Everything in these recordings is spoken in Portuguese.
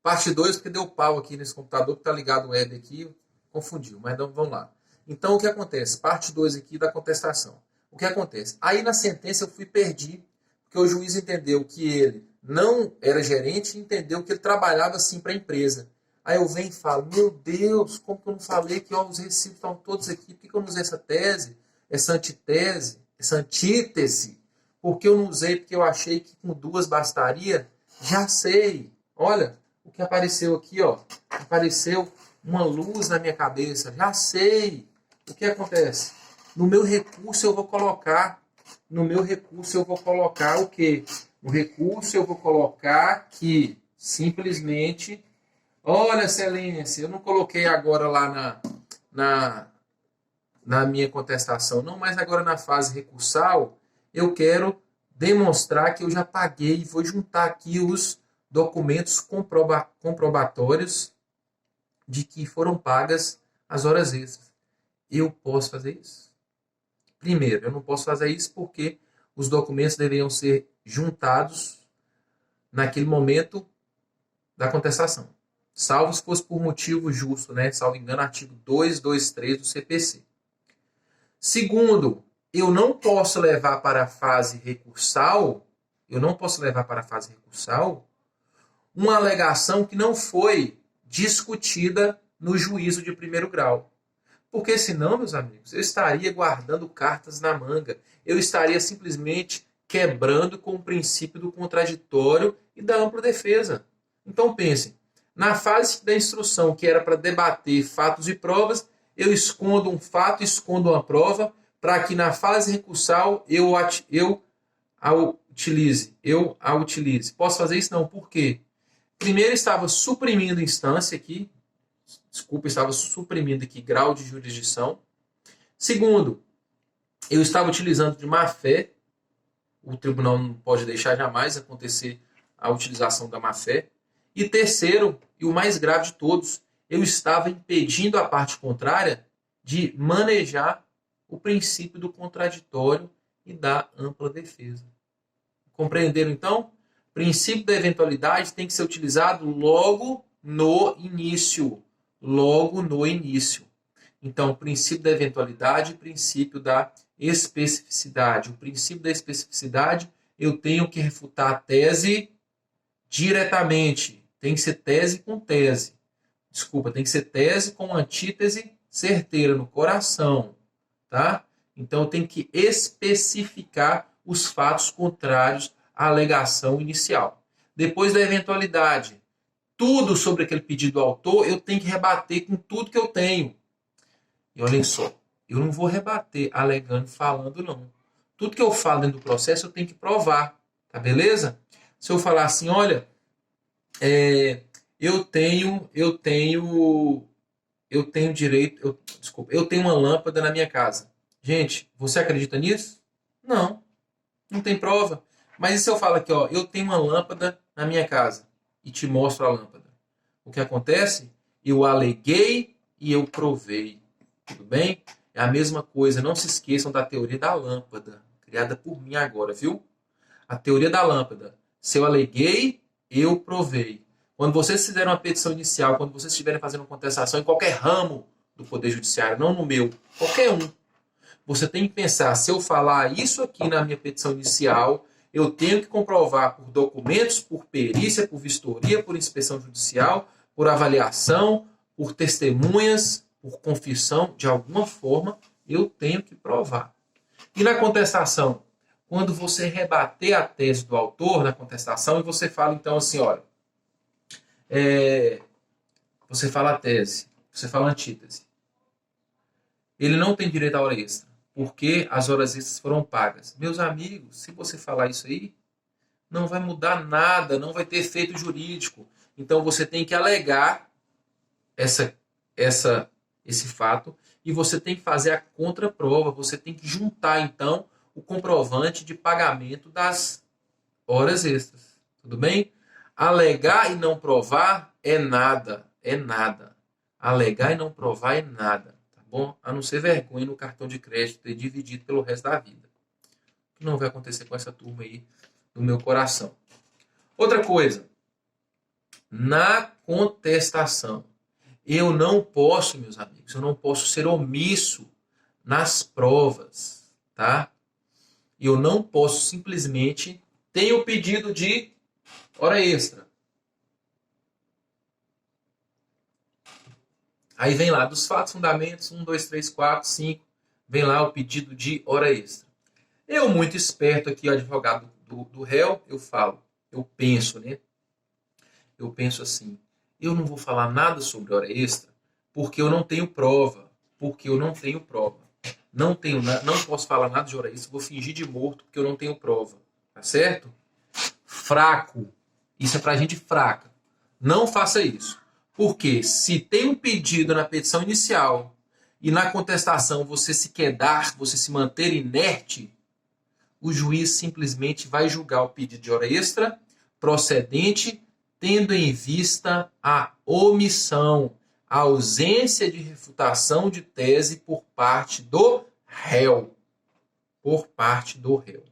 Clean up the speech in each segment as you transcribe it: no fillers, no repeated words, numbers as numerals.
Parte 2 porque deu pau aqui nesse computador que está ligado o web aqui, confundiu, mas não, vamos lá. Então, o que acontece? Parte 2 aqui da contestação. O que acontece? Aí, na sentença, eu perdi, porque o juiz entendeu que ele não era gerente e entendeu que ele trabalhava, sim, para a empresa. Aí eu venho e falo, meu Deus, como que eu não falei que ó, os recibos estão todos aqui? Por que eu não usei essa tese, essa antitese, essa antítese? Porque eu não usei, porque eu achei que com duas bastaria? Já sei. Olha, o que apareceu aqui, ó. Apareceu uma luz na minha cabeça. Já sei. O que acontece? No meu recurso eu vou colocar. No meu recurso eu vou colocar o quê? No recurso eu vou colocar que simplesmente. Olha, excelência, eu não coloquei agora lá na, na minha contestação, não, mas agora na fase recursal, eu quero demonstrar que eu já paguei e vou juntar aqui os documentos comprobatórios de que foram pagas as horas extras. Eu posso fazer isso? Primeiro, eu não posso fazer isso porque os documentos deveriam ser juntados naquele momento da contestação. Salvo se fosse por motivo justo, né? Salvo engano, artigo 223 do CPC. Segundo, eu não posso levar para a fase recursal, uma alegação que não foi discutida no juízo de primeiro grau. Porque senão, meus amigos, eu estaria guardando cartas na manga. Eu estaria simplesmente quebrando com o princípio do contraditório e da ampla defesa. Então pensem, na fase da instrução, que era para debater fatos e provas, eu escondo um fato, escondo uma prova, para que na fase recursal eu a utilize. Posso fazer isso? Não. Por quê? Primeiro, estava suprimindo instância aqui. Desculpa, estava suprimindo aqui grau de jurisdição. Segundo, eu estava utilizando de má fé. O tribunal não pode deixar jamais acontecer a utilização da má fé. E terceiro, e o mais grave de todos, eu estava impedindo a parte contrária de manejar o princípio do contraditório e da ampla defesa. Compreenderam, então? O princípio da eventualidade tem que ser utilizado logo no início. Logo no início. Então, o princípio da eventualidade e o princípio da especificidade. O princípio da especificidade, eu tenho que refutar a tese diretamente. Tem que ser tese com tese. Desculpa, tem que ser tese com antítese certeira no coração. Tá? Então, eu tenho que especificar os fatos contrários à alegação inicial. Depois da eventualidade, tudo sobre aquele pedido do autor, eu tenho que rebater com tudo que eu tenho. E olhem só, eu não vou rebater alegando, falando, não. Tudo que eu falo dentro do processo, eu tenho que provar. Tá beleza? Se eu falar assim, olha, eu tenho direito, eu tenho uma lâmpada na minha casa. Gente, você acredita nisso? Não, não tem prova. Mas e se eu falo aqui, ó, eu tenho uma lâmpada na minha casa e te mostro a lâmpada? O que acontece? Eu aleguei e eu provei. Tudo bem? É a mesma coisa. Não se esqueçam da teoria da lâmpada, criada por mim agora, viu? A teoria da lâmpada. Se eu aleguei, eu provei. Quando vocês fizeram uma petição inicial, quando vocês estiverem fazendo uma contestação em qualquer ramo do Poder Judiciário, não no meu, qualquer um, você tem que pensar, se eu falar isso aqui na minha petição inicial, eu tenho que comprovar por documentos, por perícia, por vistoria, por inspeção judicial, por avaliação, por testemunhas, por confissão, de alguma forma, eu tenho que provar. E na contestação? Quando você rebater a tese do autor na contestação e você fala então assim, olha, você fala a tese, você fala a antítese. Ele não tem direito à hora extra, porque as horas extras foram pagas. Meus amigos, se você falar isso aí, não vai mudar nada, não vai ter efeito jurídico. Então você tem que alegar esse fato e você tem que fazer a contraprova, você tem que juntar então o comprovante de pagamento das horas extras. Tudo bem? Alegar e não provar é nada, é nada. Alegar e não provar é nada, tá bom? A não ser vergonha no cartão de crédito ter dividido pelo resto da vida. O que não vai acontecer com essa turma aí no meu coração. Outra coisa, na contestação. Eu não posso, meus amigos, eu não posso ser omisso nas provas, tá? Eu não posso simplesmente ter o pedido de hora extra. Aí vem lá, dos fatos, fundamentos, 1, 2, 3, 4, 5, vem lá o pedido de hora extra. Eu, muito esperto aqui, o advogado do réu, eu falo, eu penso, né? Eu penso assim, eu não vou falar nada sobre hora extra porque eu não tenho prova. Porque eu não tenho prova. Não posso falar nada de hora extra, vou fingir de morto porque eu não tenho prova. Tá certo? Fraco. Isso é pra gente fraca. Não faça isso. Porque se tem um pedido na petição inicial e na contestação você se quedar, você se manter inerte, o juiz simplesmente vai julgar o pedido de hora extra procedente, tendo em vista a omissão, a ausência de refutação de tese por parte do réu. Por parte do réu.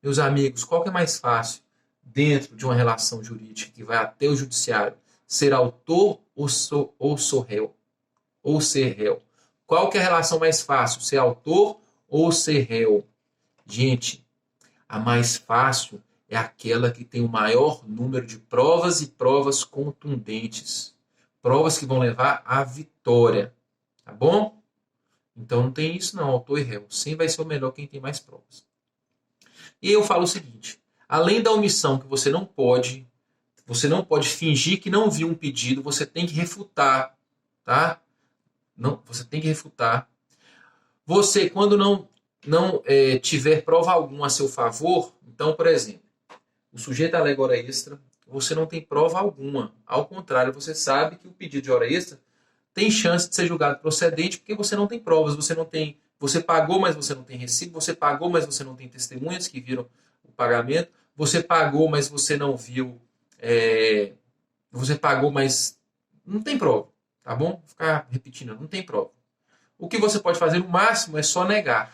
Meus amigos, qual que é mais fácil dentro de uma relação jurídica que vai até o judiciário? Ser autor ou sou réu? Ou ser réu? Qual que é a relação mais fácil? Ser autor ou ser réu? Gente, a mais fácil é aquela que tem o maior número de provas e provas contundentes. Provas que vão levar à vitória. Tá bom? Então não tem isso não, autor e réu. Sempre vai ser o melhor quem tem mais provas. E eu falo o seguinte, além da omissão que você não pode fingir que não viu um pedido, você tem que refutar, tá? Não, você tem que refutar. Você, quando não tiver prova alguma a seu favor, então, por exemplo, o sujeito alega hora extra, você não tem prova alguma. Ao contrário, você sabe que o pedido de hora extra tem chance de ser julgado procedente porque você não tem provas, você pagou, mas você não tem recibo, você pagou, mas você não tem testemunhas que viram o pagamento, você pagou, mas você não viu, você pagou, mas não tem prova, tá bom? Vou ficar repetindo, não tem prova. O que você pode fazer no máximo é só negar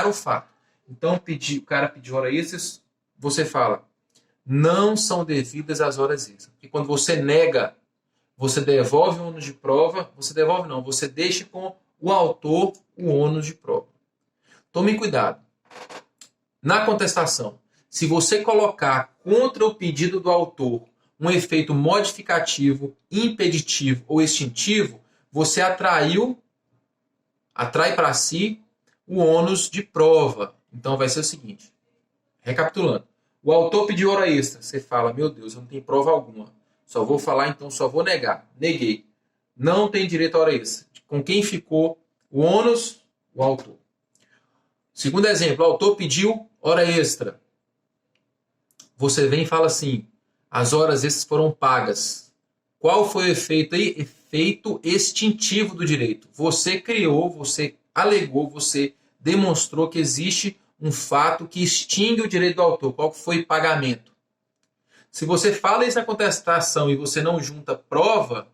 o fato. Então, o cara pediu hora extras, você fala, não são devidas as horas extras. Porque quando você nega, você devolve o ônus de prova, você deixa com o autor o ônus de prova. Tome cuidado. Na contestação, se você colocar contra o pedido do autor um efeito modificativo, impeditivo ou extintivo, você atrai para si o ônus de prova. Então vai ser o seguinte, recapitulando. O autor pediu hora extra, você fala, meu Deus, eu não tenho prova alguma. Só vou falar, então só vou negar. Neguei. Não tem direito a hora extra. Com quem ficou o ônus? O autor. Segundo exemplo, o autor pediu hora extra. Você vem e fala assim, as horas extras foram pagas. Qual foi o efeito aí? Efeito extintivo do direito. Você criou, você alegou, você demonstrou que existe um fato que extingue o direito do autor. Qual foi o pagamento? Se você fala isso na contestação e você não junta prova,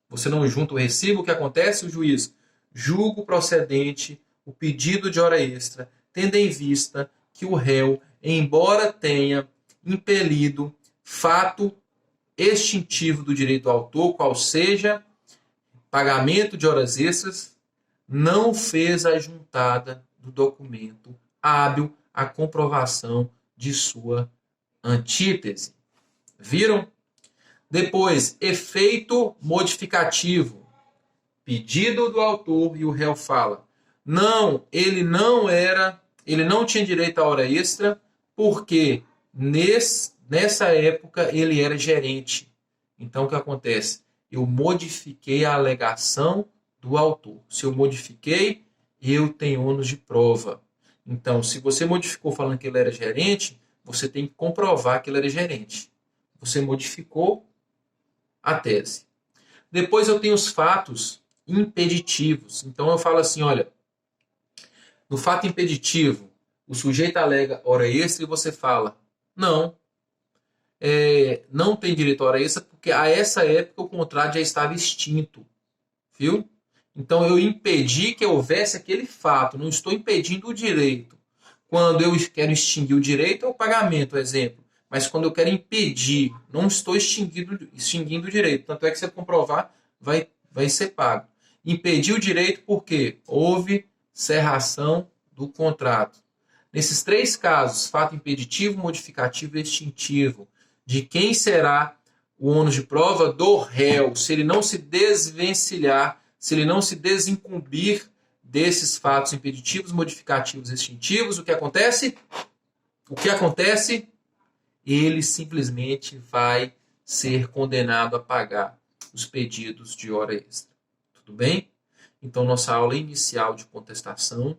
você não junta o recibo, o que acontece? O juiz julga o procedente, o pedido de hora extra, tendo em vista que o réu, embora tenha impelido fato extintivo do direito do autor, qual seja pagamento de horas extras, não fez a juntada do documento hábil à comprovação de sua antítese. Viram? Depois, efeito modificativo. Pedido do autor e o réu fala, não, ele não tinha direito à hora extra porque nessa época ele era gerente. Então o que acontece? Eu modifiquei a alegação do autor. Se eu modifiquei, eu tenho ônus de prova. Então, se você modificou falando que ele era gerente, você tem que comprovar que ele era gerente. Você modificou a tese. Depois eu tenho os fatos impeditivos. Então eu falo assim, olha, no fato impeditivo, o sujeito alega hora extra e você fala, não tem direito a hora extra porque a essa época o contrato já estava extinto. Viu? Então eu impedi que houvesse aquele fato, não estou impedindo o direito. Quando eu quero extinguir o direito é o pagamento, exemplo. Mas quando eu quero impedir, não estou extinguindo o direito. Tanto é que se eu comprovar, vai ser pago. Impedir o direito porque houve cerração do contrato. Nesses três casos, fato impeditivo, modificativo e extintivo, de quem será o ônus de prova? Do réu. Se ele não se desvencilhar, se ele não se desincumbir desses fatos impeditivos, modificativos e extintivos, o que acontece? O que acontece? Ele simplesmente vai ser condenado a pagar os pedidos de hora extra. Tudo bem? Então, nossa aula inicial de contestação.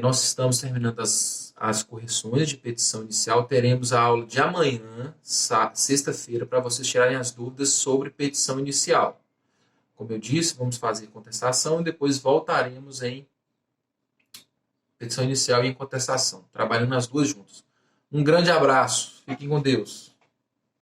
Nós estamos terminando as correções de petição inicial. Teremos a aula de amanhã, sexta-feira, para vocês tirarem as dúvidas sobre petição inicial. Como eu disse, vamos fazer contestação e depois voltaremos em petição inicial e em contestação, trabalhando as duas juntas. Um grande abraço. Fiquem com Deus.